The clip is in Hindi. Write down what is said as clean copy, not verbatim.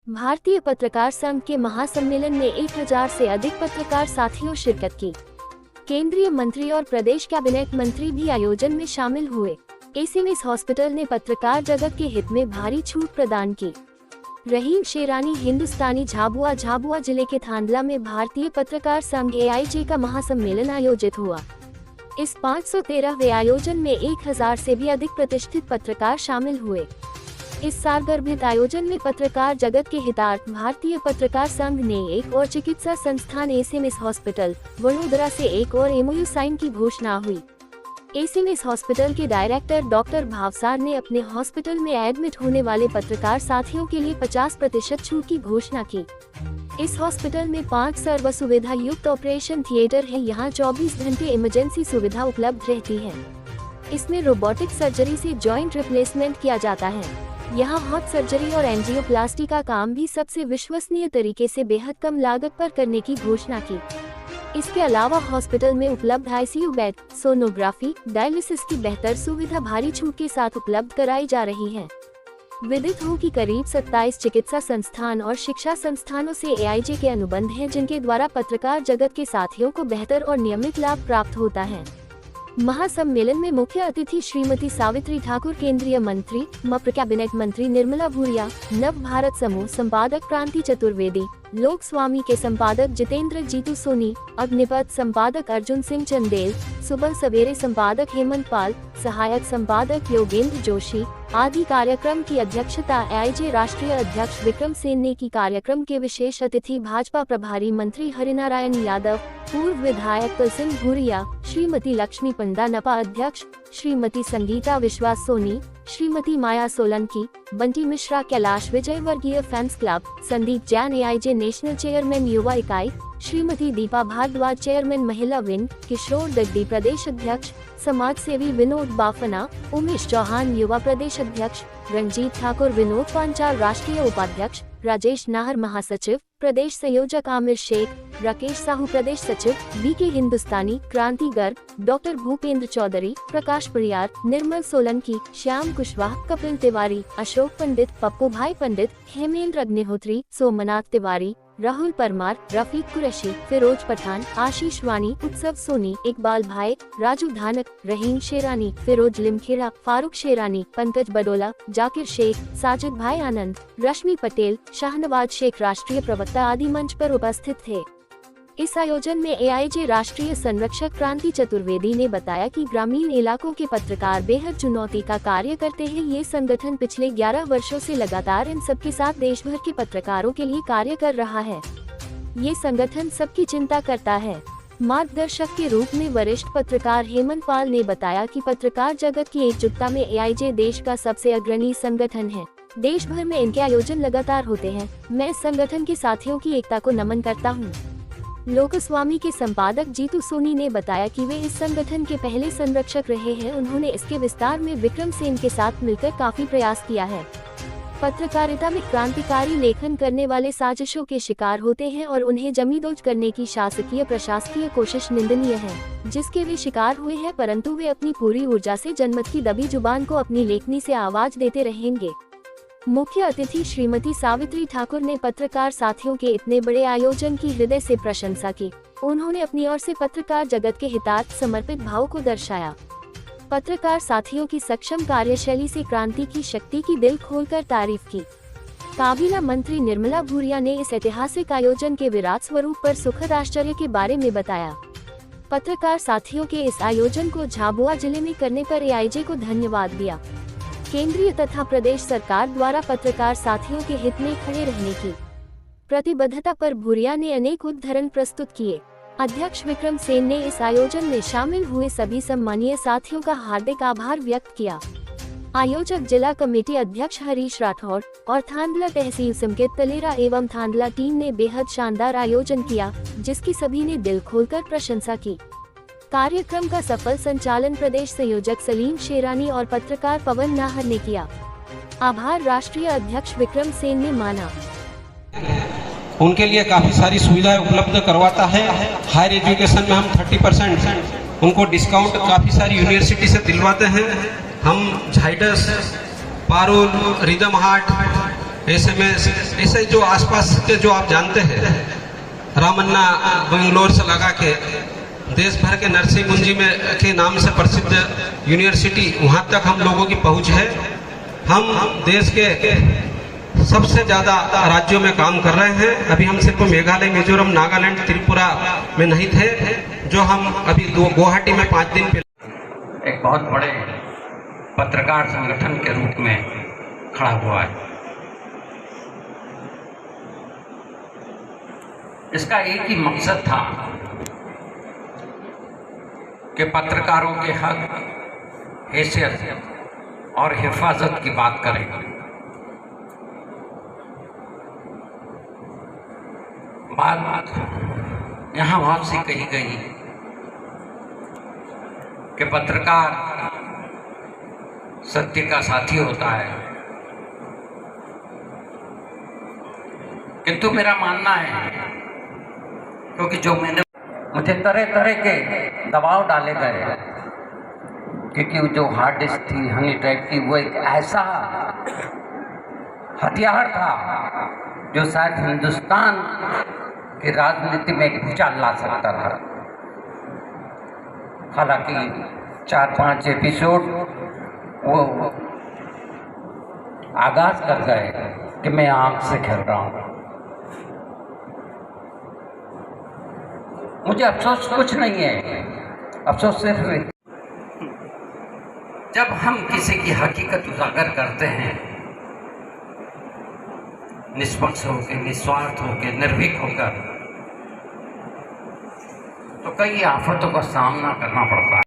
भारतीय पत्रकार संघ के महासम्मेलन में 1000 से अधिक पत्रकार साथियों शिरकत की। केंद्रीय मंत्री और प्रदेश कैबिनेट मंत्री भी आयोजन में शामिल हुए। एसएमएस हॉस्पिटल ने पत्रकार जगत के हित में भारी छूट प्रदान की। रहीम शेरानी हिंदुस्तानी झाबुआ जिले के थांदला में भारतीय पत्रकार संघ एआईजे का महासम्मेलन आयोजित हुआ। इस 513वें आयोजन में 1000 से भी अधिक प्रतिष्ठित पत्रकार शामिल हुए। इस सारगर्भित आयोजन में पत्रकार जगत के हितार्थ भारतीय पत्रकार संघ ने एक और चिकित्सा संस्थान एसएमएस हॉस्पिटल वडोदरा से एक और एमओयू साइन की घोषणा हुई। एसएमएस हॉस्पिटल के डायरेक्टर डॉक्टर भावसार ने अपने हॉस्पिटल में एडमिट होने वाले पत्रकार साथियों के लिए 50% छूट की घोषणा की। इस हॉस्पिटल में 5 सर्व सुविधा युक्त ऑपरेशन थिएटर है। यहाँ 24 घंटे इमरजेंसी सुविधा उपलब्ध रहती है। इसमें रोबोटिक सर्जरी से जॉइंट रिप्लेसमेंट किया जाता है। यहाँ हार्ट सर्जरी और एंजियोप्लास्टी का काम भी सबसे विश्वसनीय तरीके से बेहद कम लागत पर करने की घोषणा की। इसके अलावा हॉस्पिटल में उपलब्ध आईसीयू बेड, सोनोग्राफी, डायलिसिस की बेहतर सुविधा भारी छूट के साथ उपलब्ध कराई जा रही है। विदित हो कि करीब 27 चिकित्सा संस्थान और शिक्षा संस्थानों से एआईजे के अनुबंध हैं, जिनके द्वारा पत्रकार जगत के साथियों को बेहतर और नियमित लाभ प्राप्त होता है। महासम्मेलन में मुख्य अतिथि श्रीमती सावित्री ठाकुर, केंद्रीय मंत्री, मप्र कैबिनेट मंत्री निर्मला भूरिया, नव भारत समूह संपादक क्रांति चतुर्वेदी, लोक स्वामी के संपादक जितेंद्र जीतू सोनी, अग्निपथ संपादक अर्जुन सिंह चंदेल, सुबह सवेरे संपादक हेमंत पाल, सहायक संपादक योगेंद्र जोशी आदि कार्यक्रम की अध्यक्षता एआईजे राष्ट्रीय अध्यक्ष विक्रम सेन ने की। कार्यक्रम के विशेष अतिथि भाजपा प्रभारी मंत्री हरिनारायण यादव, पूर्व विधायक तुलसिंह भूरिया, श्रीमती लक्ष्मी पंडा नपा अध्यक्ष, श्रीमती संगीता विश्वास सोनी, श्रीमती माया Solanki, Bunty Mishra, Kailash Vijay Vargiya fans club, Sandeep Jain AIJ national chairman युवा इकाई, श्रीमती दीपा भारद्वाज चेयरमैन महिला विंग, किशोर दग्डी प्रदेश अध्यक्ष, समाज सेवी विनोद बाफना, उमेश चौहान युवा प्रदेश अध्यक्ष, रंजीत ठाकुर, विनोद पांचाल राष्ट्रीय उपाध्यक्ष, राजेश नाहर महासचिव, प्रदेश संयोजक आमिर शेख, राकेश साहू प्रदेश सचिव, बीके हिंदुस्तानी, क्रांति गर्ग, डॉक्टर भूपेंद्र चौधरी, प्रकाश परियार, निर्मल सोलंकी, श्याम कुशवाहा, कपिल तिवारी, अशोक पंडित, पप्पू भाई पंडित, हेमेंद्र अग्निहोत्री, सोमनाथ तिवारी, राहुल परमार, रफीक कुरैशी, फिरोज पठान, आशीष वानी, उत्सव सोनी, इकबाल भाई, राजू धानक, रहीम शेरानी, फिरोज लिमखेड़ा, फारूक शेरानी, पंकज बडोला, जाकिर शेख, साजिद भाई आनंद, रश्मि पटेल, शाहनवाज शेख राष्ट्रीय प्रवक्ता आदि मंच पर उपस्थित थे। इस आयोजन में एआईजे राष्ट्रीय संरक्षक क्रांति चतुर्वेदी ने बताया कि ग्रामीण इलाकों के पत्रकार बेहद चुनौती का कार्य करते हैं। ये संगठन पिछले 11 वर्षों से लगातार इन सबके साथ देश भर के पत्रकारों के लिए कार्य कर रहा है। ये संगठन सबकी चिंता करता है। मार्गदर्शक के रूप में वरिष्ठ पत्रकार हेमंत पाल ने बताया कि पत्रकार जगत की एकजुटता में एआईजे देश का सबसे अग्रणी संगठन है। देश भर में इनके आयोजन लगातार होते हैं। मैं इस संगठन के साथियों की एकता को नमन करता हूँ। लोकस्वामी के संपादक जीतू सोनी ने बताया कि वे इस संगठन के पहले संरक्षक रहे हैं। उन्होंने इसके विस्तार में विक्रम सेन के साथ मिलकर काफी प्रयास किया है। पत्रकारिता में क्रांतिकारी लेखन करने वाले साजिशों के शिकार होते हैं और उन्हें जमींदोज करने की शासकीय प्रशासकीय कोशिश निंदनीय है, जिसके वे शिकार हुए हैं, परंतु वे अपनी पूरी ऊर्जा से जनमत की दबी जुबान को अपनी लेखनी से आवाज देते रहेंगे। मुख्य अतिथि श्रीमती सावित्री ठाकुर ने पत्रकार साथियों के इतने बड़े आयोजन की हृदय से प्रशंसा की। उन्होंने अपनी ओर से पत्रकार जगत के हितार्थ समर्पित भाव को दर्शाया। पत्रकार साथियों की सक्षम कार्यशैली से क्रांति की शक्ति की दिल खोलकर तारीफ की। काबीना मंत्री निर्मला भूरिया ने इस ऐतिहासिक आयोजन के विराट स्वरूप पर सुखद आश्चर्य के बारे में बताया। पत्रकार साथियों के इस आयोजन को झाबुआ जिले में करने पर एआईजे को धन्यवाद दिया। केंद्रीय तथा प्रदेश सरकार द्वारा पत्रकार साथियों के हित में खड़े रहने की प्रतिबद्धता पर भूरिया ने अनेक उदाहरण प्रस्तुत किए। अध्यक्ष विक्रम सेन ने इस आयोजन में शामिल हुए सभी सम्मानीय साथियों का हार्दिक आभार व्यक्त किया। आयोजक जिला कमेटी अध्यक्ष हरीश राठौर और थांदला तहसील संकेत तलेरा एवं थांदला टीम ने बेहद शानदार आयोजन किया, जिसकी सभी ने दिल खोलकर प्रशंसा की। कार्यक्रम का सफल संचालन प्रदेश संयोजक सलीम शेरानी और पत्रकार पवन नाहर ने किया। आभार राष्ट्रीय अध्यक्ष विक्रम सेन ने माना। उनके लिए काफी सारी सुविधाएं उपलब्ध करवाता है। हायर एजुकेशन में हम 30% उनको डिस्काउंट काफी सारी यूनिवर्सिटी से दिलवाते हैं। हम झाइडस, पारुल, रिदम हार्ट ऐसे में ऐसे जो आसपास के जो आप जानते हैं, रामन्ना बेंगलोर से लगा के देश भर के नरसिंहगुंजी में के नाम से प्रसिद्ध यूनिवर्सिटी, वहाँ तक हम लोगों की पहुँच है। हम देश के सबसे ज़्यादा राज्यों में काम कर रहे हैं। अभी हम सिर्फ मेघालय, मिजोरम, नागालैंड, त्रिपुरा में नहीं थे, जो हम अभी गुवाहाटी में 5 दिन पहले एक बहुत बड़े पत्रकार संगठन के रूप में खड़ा हुआ है। इसका एक ही मकसद था कि पत्रकारों के हक, हैसियत और हिफाजत की बात करें। बात यहाँ वापसी कही गई कि पत्रकार सत्य का साथी होता है, किंतु मेरा मानना है, क्योंकि जो मुझे तरह तरह के दबाव डाले गए, क्योंकि जो हार्ड डिस्क थी, हनी ट्रैप थी, वो एक ऐसा हथियार था जो शायद हिंदुस्तान की राजनीति में एक भूचाल ला सकता था। हालांकि 4-5 एपिसोड वो आगाज कर गए कि मैं आग से खेल रहा हूँ। मुझे अफसोस कुछ नहीं है, अफसोस सिर्फ जब हम किसी की हकीकत उजागर करते हैं, निष्पक्ष होकर, निस्वार्थ होकर, निर्भीक होकर, तो कई आफतों का सामना करना पड़ता है।